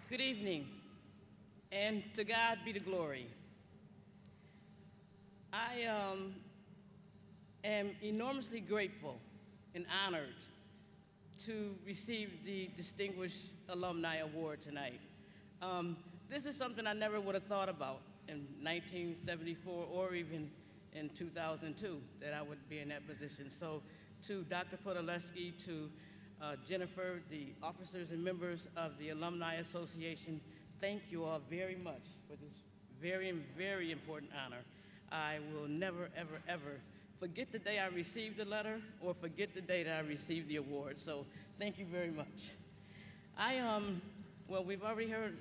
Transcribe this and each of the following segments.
Good evening, and to God be the glory. I am enormously grateful and honored to receive the Distinguished Alumni Award tonight. This is something I never would have thought about in 1974 or even in 2002, that I would be in that position. So to Dr. Podolsky, to Jennifer, the officers and members of the Alumni Association, thank you all very much for this very, very important honor. I will never, ever, ever forget the day I received the letter or forget the day that I received the award. So thank you very much. Well, we've already heard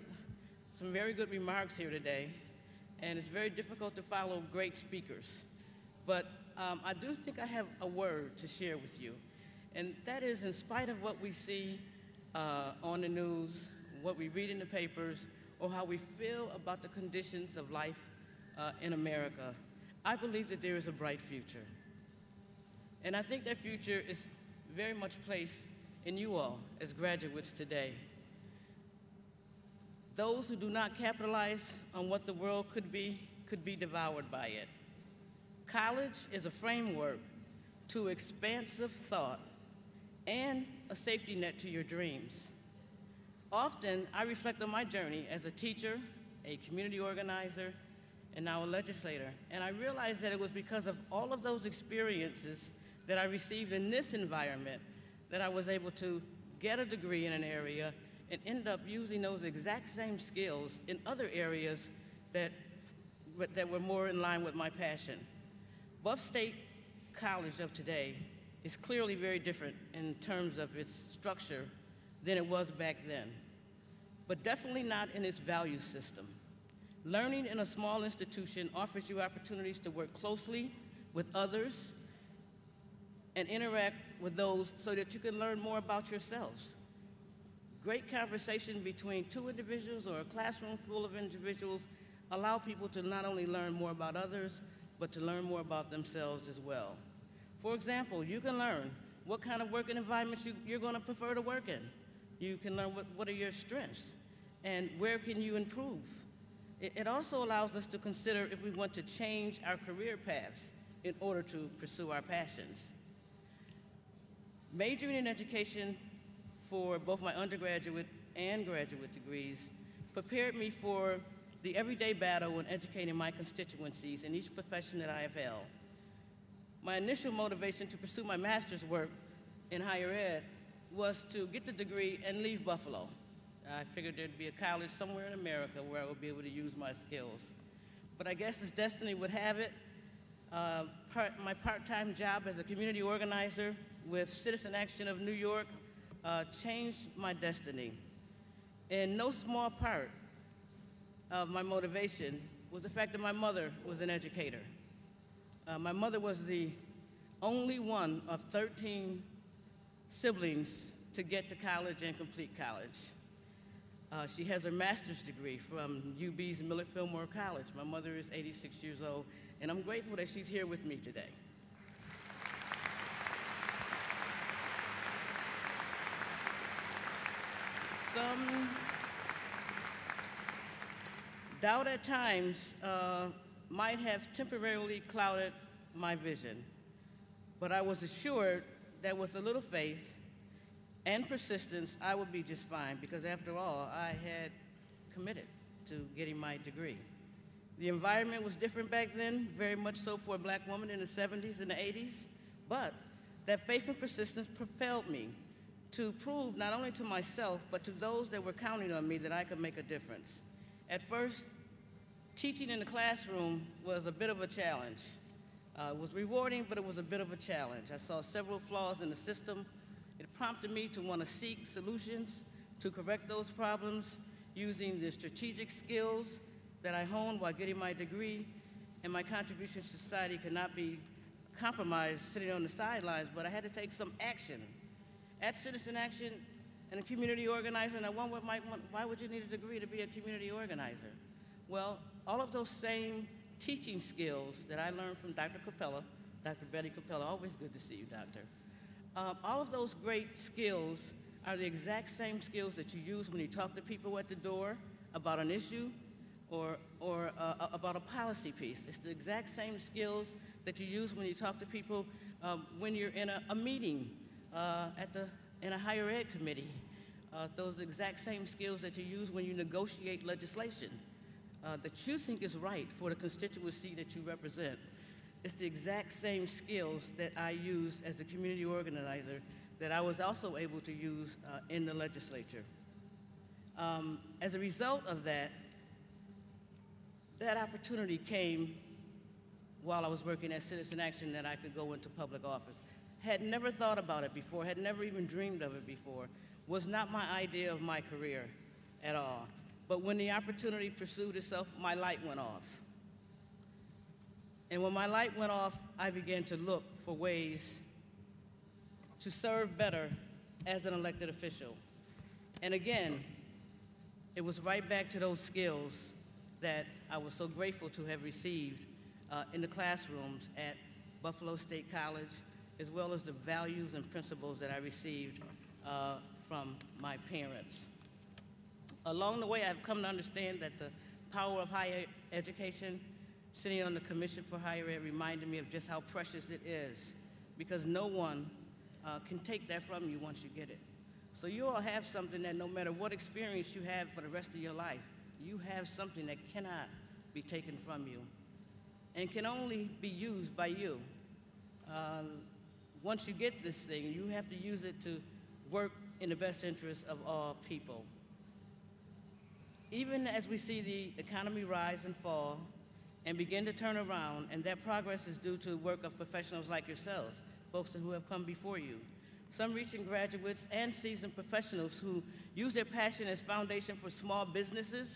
some very good remarks here today, and it's very difficult to follow great speakers. But I do think I have a word to share with you. And that is, in spite of what we see on the news, what we read in the papers, or how we feel about the conditions of life in America, I believe that there is a bright future. And I think that future is very much placed in you all as graduates today. Those who do not capitalize on what the world could be devoured by it. College is a framework to expansive thought and a safety net to your dreams. Often, I reflect on my journey as a teacher, a community organizer, and now a legislator, and I realized that it was because of all of those experiences that I received in this environment that I was able to get a degree in an area and end up using those exact same skills in other areas that were more in line with my passion. Buff State College of today is clearly very different in terms of its structure than it was back then, but definitely not in its value system. Learning in a small institution offers you opportunities to work closely with others and interact with those so that you can learn more about yourselves. Great conversation between two individuals or a classroom full of individuals allow people to not only learn more about others, but to learn more about themselves as well. For example, you can learn what kind of working environments you're going to prefer to work in. You can learn what are your strengths and where can you improve. It also allows us to consider if we want to change our career paths in order to pursue our passions. Majoring in education for both my undergraduate and graduate degrees prepared me for the everyday battle when educating my constituencies in each profession that I have held. My initial motivation to pursue my master's work in higher ed was to get the degree and leave Buffalo. I figured there'd be a college somewhere in America where I would be able to use my skills. But I guess as destiny would have it, my part-time job as a community organizer with Citizen Action of New York changed my destiny. In no small part of my motivation was the fact that my mother was an educator. My mother was the only one of 13 siblings to get to college and complete college. She has her master's degree from UB's Millard Fillmore College. My mother is 86 years old, and I'm grateful that she's here with me today. Some doubt at times might have temporarily clouded my vision, but I was assured that with a little faith and persistence, I would be just fine, because after all, I had committed to getting my degree. The environment was different back then, very much so for a black woman in the 70s and the 80s, but that faith and persistence propelled me to prove not only to myself, but to those that were counting on me that I could make a difference. At first, teaching in the classroom was a bit of a challenge. It was rewarding, but it was a bit of a challenge. I saw several flaws in the system. It prompted me to want to seek solutions to correct those problems using the strategic skills that I honed while getting my degree, and my contribution to society could not be compromised sitting on the sidelines, but I had to take some action. At Citizen Action and a community organizer, and I wonder why would you need a degree to be a community organizer? Well, all of those same teaching skills that I learned from Dr. Capella, Dr. Betty Capella, always good to see you, Doctor. All of those great skills are the exact same skills that you use when you talk to people at the door about an issue or about a policy piece. It's the exact same skills that you use when you talk to people when you're in a meeting in a higher ed committee. Those exact same skills that you use when you negotiate legislation that you think is right for the constituency that you represent. It's the exact same skills that I use as a community organizer that I was also able to use in the legislature. As a result of that, that opportunity came while I was working at Citizen Action that I could go into public office. Had never thought about it before, had never even dreamed of it before, was not my idea of my career at all. But when the opportunity pursued itself, my light went off. And when my light went off, I began to look for ways to serve better as an elected official. And again, it was right back to those skills that I was so grateful to have received in the classrooms at Buffalo State College, as well as the values and principles that I received from my parents. Along the way, I've come to understand that the power of higher education, sitting on the Commission for Higher Ed, reminded me of just how precious it is, because no one can take that from you once you get it. So you all have something that no matter what experience you have for the rest of your life, you have something that cannot be taken from you and can only be used by you. Once you get this thing, you have to use it to work in the best interest of all people. Even as we see the economy rise and fall and begin to turn around, and that progress is due to the work of professionals like yourselves, folks who have come before you. Some recent graduates and seasoned professionals who use their passion as foundation for small businesses,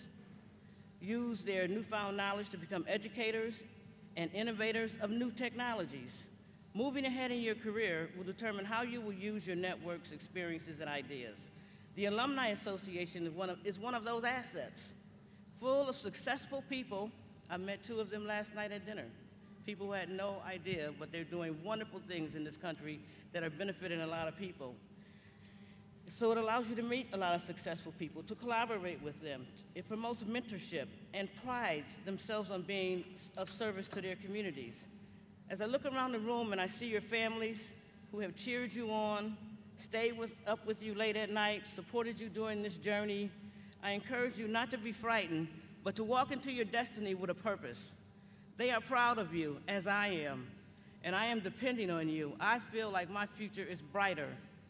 use their newfound knowledge to become educators and innovators of new technologies. Moving ahead in your career will determine how you will use your networks, experiences, and ideas. The Alumni Association is one of those assets, full of successful people. I met two of them last night at dinner. People who had no idea, but they're doing wonderful things in this country that are benefiting a lot of people. So it allows you to meet a lot of successful people, to collaborate with them. It promotes mentorship and prides themselves on being of service to their communities. As I look around the room and I see your families who have cheered you on, stayed up with you late at night, supported you during this journey, I encourage you not to be frightened, but to walk into your destiny with a purpose. They are proud of you, as I am, and I am depending on you. I feel like my future is brighter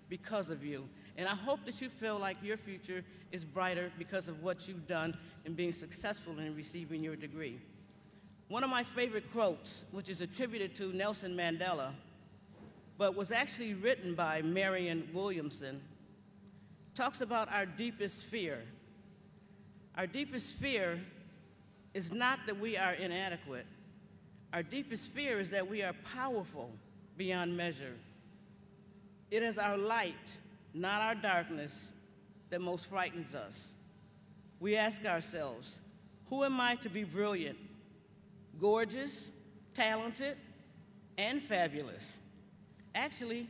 because of you, and I hope that you feel like your future is brighter because of what you've done in being successful in receiving your degree. One of my favorite quotes, which is attributed to Nelson Mandela, but was actually written by Marianne Williamson, talks about our deepest fear. Our deepest fear is not that we are inadequate. Our deepest fear is that we are powerful beyond measure. It is our light, not our darkness, that most frightens us. We ask ourselves, who am I to be brilliant, gorgeous, talented, and fabulous? Actually,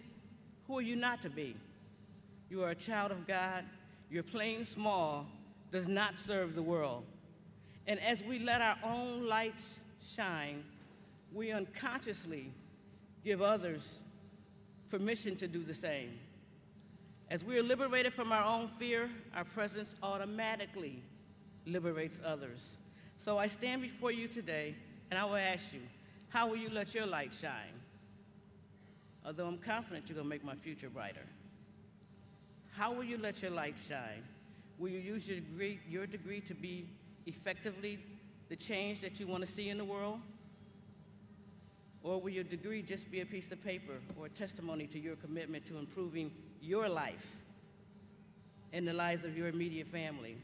who are you not to be? You are a child of God. Your playing small does not serve the world. And as we let our own lights shine, we unconsciously give others permission to do the same. As we are liberated from our own fear, our presence automatically liberates others. So I stand before you today, and I will ask you, how will you let your light shine? Although I'm confident you're going to make my future brighter. How will you let your light shine? Will you use your degree to be effectively the change that you want to see in the world? Or will your degree just be a piece of paper or a testimony to your commitment to improving your life and the lives of your immediate family?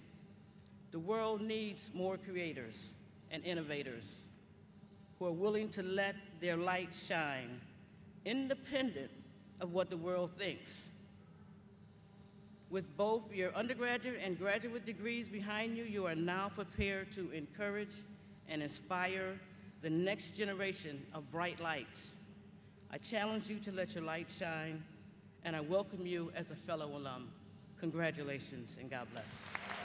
The world needs more creators and innovators who are willing to let their light shine, independent of what the world thinks. With both your undergraduate and graduate degrees behind you, you are now prepared to encourage and inspire the next generation of bright lights. I challenge you to let your light shine, and I welcome you as a fellow alum. Congratulations and God bless.